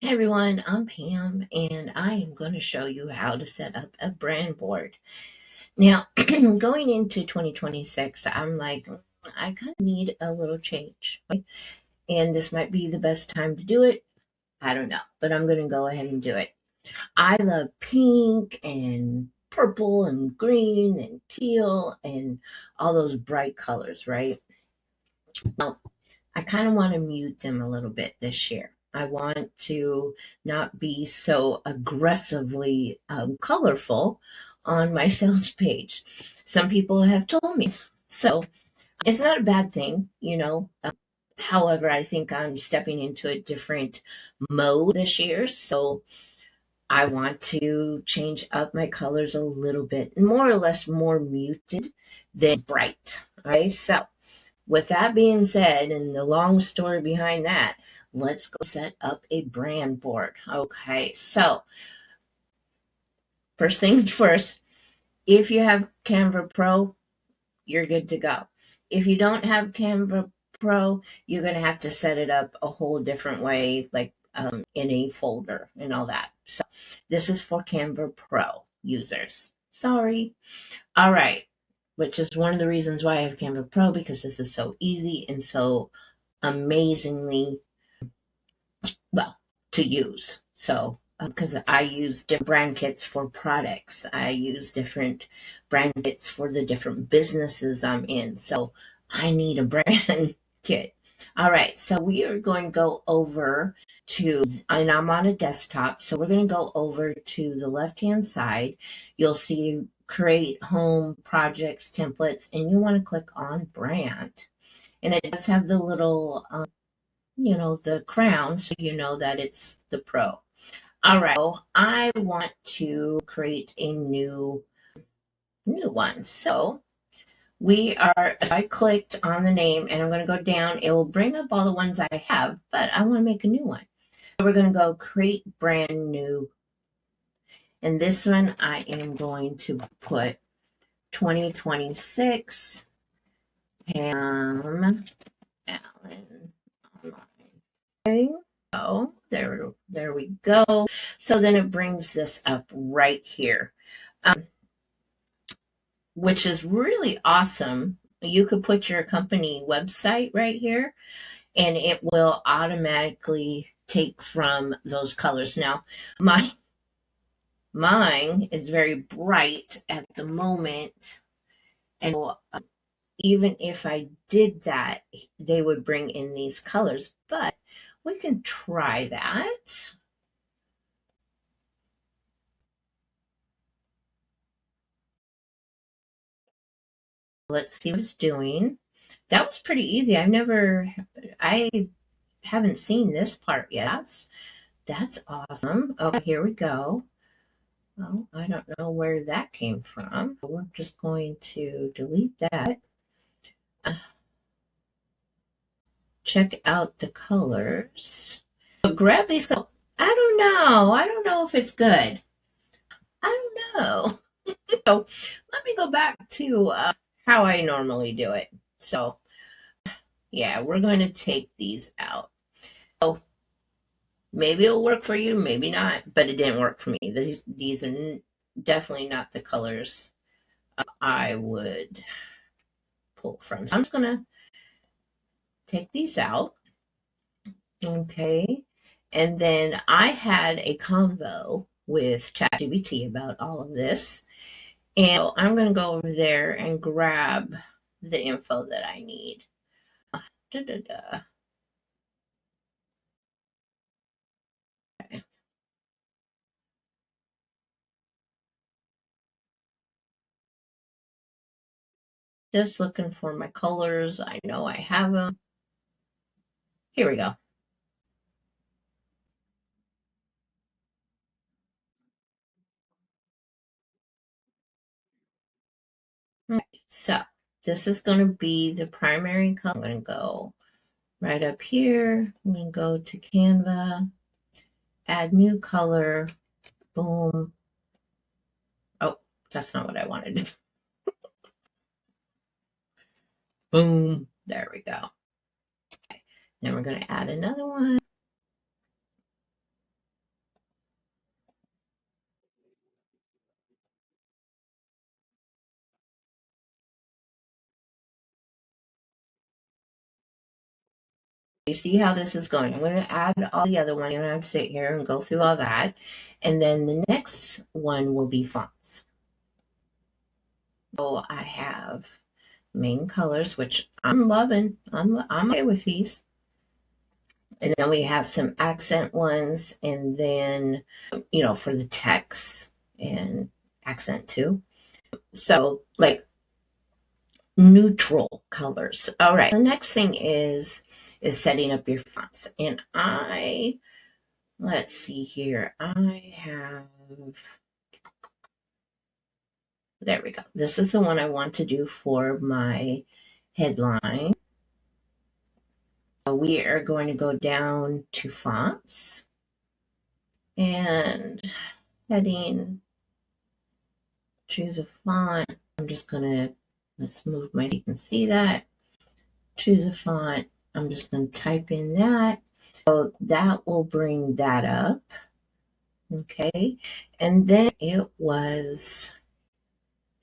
Hey everyone, I'm Pam and I am going to show you how to set up a brand board. Now, going into 2026, I'm like, I kind of need a little change. Right? And this might be the best time to do it. I don't know, but I'm going to go ahead and do it. I love pink and purple and green and teal and all those bright colors, right? Well, I kind of want to mute them a little bit this year. I want to not be so aggressively colorful on my sales page. Some people have told me. So it's not a bad thing, you know. However, I think I'm stepping into a different mode this year. So I want to change up my colors a little bit, more or less more muted than bright. Right. So with that being said, and the long story behind that, let's go set up a brand board. Okay, so first things first, if you have Canva Pro, you're good to go. If you don't have Canva Pro, you're going to have to set it up a whole different way, like in a folder and all that. So this is for Canva Pro users. Sorry. All right. Which is one of the reasons why I have Canva Pro, because this is so easy and so amazingly well to use. So because I use different brand kits for products, I use different brand kits for the different businesses I'm in. So I need a brand kit. All right, so we are going to go over to, and I'm on a desktop, so we're going to go over to the left hand side. You'll see create home projects templates, and you want to click on brand. And it does have the little the crown, so you know that it's the Pro. All right, so I want to create a new one. So I clicked on the name and I'm going to go down. It will bring up all the ones I have, but I want to make a new one. So we're going to go create brand new. And this one I am going to put 2026 Pam Allen Online. Okay. Oh, there we go. So then it brings this up right here, which is really awesome. You could put your company website right here, and it will automatically take from those colors. Now, mine is very bright at the moment, and even if I did that, they would bring in these colors. But we can try that. Let's see what it's doing. That was pretty easy. I haven't seen this part yet. That's awesome. Okay, here we go. Well, I don't know where that came from. We're just going to delete that. Check out the colors. So grab these colors. I don't know. I don't know if it's good. I don't know. So let me go back to how I normally do it. So yeah, we're going to take these out. So maybe it'll work for you, maybe not, but it didn't work for me. These are definitely not the colors I would pull from. So I'm just going to take these out. Okay. And then I had a convo with ChatGPT about all of this. And so I'm going to go over there and grab the info that I need. Da, da, da. Okay. Just looking for my colors. I know I have them. Here we go. Right, so this is going to be the primary color. I'm going to go right up here. I'm going to go to Canva, add new color, boom. Oh, that's not what I wanted. Boom. There we go. Okay. Then we're going to add another one. You see how this is going. I'm going to add all the other ones. You don't have to sit here and go through all that. And then the next one will be fonts. So I have main colors, which I'm loving. I'm okay with these. And then we have some accent ones, and then, for the text and accent too. So, like, neutral colors. All right. The next thing is setting up your fonts. And let's see here. There we go. This is the one I want to do for my headline. We are going to go down to fonts and heading, choose a font. I'm just going to, let's move so you can see that. Choose a font. I'm just going to type in that. So that will bring that up. Okay. And then I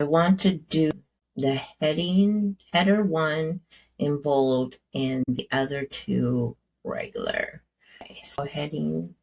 want to do the header one in bold and the other two regular. Okay, so heading.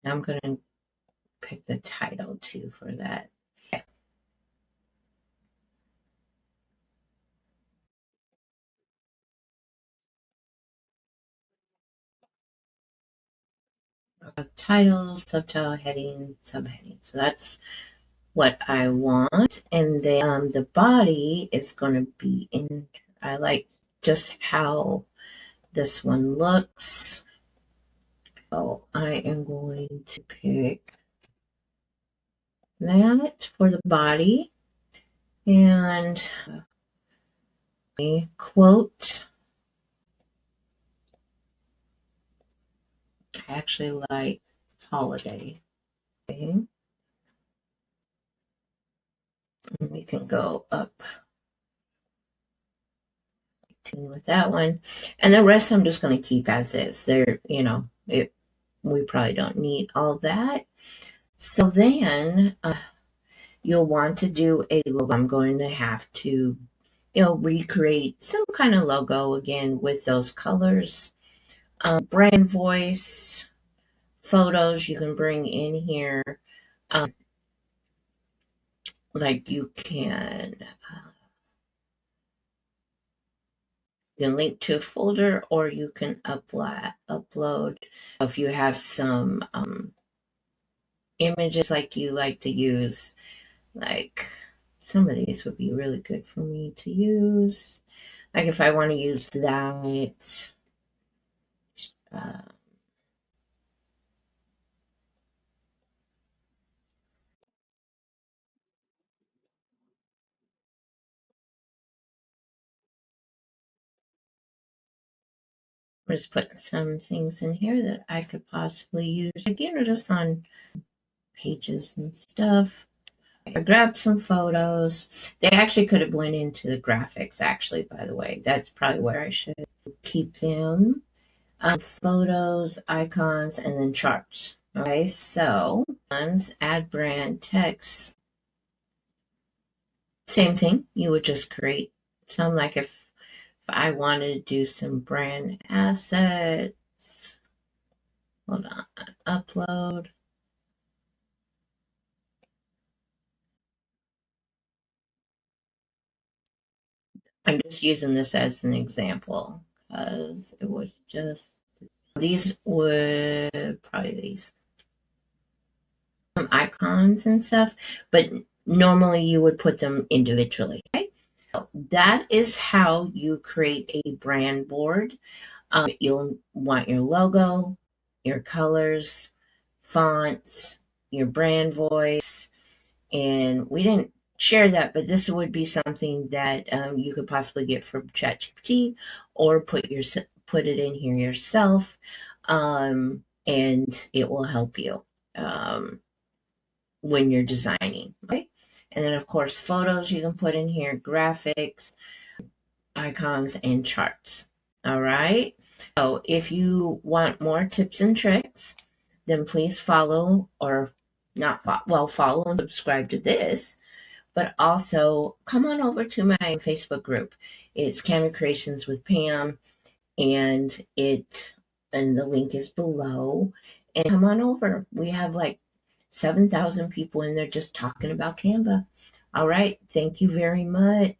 I'm going to pick the title too for that. Okay. Title, subtitle, heading, subheading. So that's what I want. And then the body is going to be in, I like just how this one looks. So I am going to pick that for the body and a quote. I actually like holiday. Okay. And we can go up with that one. And the rest I'm just going to keep as is. We probably don't need all that. So then you'll want to do a logo. I'm going to have to, recreate some kind of logo again with those colors. Brand voice, photos you can bring in here. Like you can link to a folder, or you can upload. If you have some images like you like to use, like some of these would be really good for me to use. Like if I want to use that, I'm just putting some things in here that I could possibly use again, or just on pages and stuff. I grabbed some photos. They actually could have went into the graphics, actually, by the way. That's probably where I should keep them. Photos, icons, and then charts. Okay, so add brand text. Same thing. You would just create some, like if I wanted to do some brand assets. Hold on. Upload. I'm just using this as an example because it was just, these would probably these icons and stuff, but normally you would put them individually. Okay? So that is how you create a brand board. You'll want your logo, your colors, fonts, your brand voice, and we didn't share that, but this would be something that you could possibly get from ChatGPT or put it in here yourself, and it will help you when you're designing. Okay, and then of course photos you can put in here, graphics, icons, and charts. All right. So if you want more tips and tricks, then please follow or not follow, well, follow and subscribe to this, but also come on over to my Facebook group. It's Canva Creations with Pam, and the link is below. And come on over. We have like 7,000 people in there just talking about Canva. All right. Thank you very much.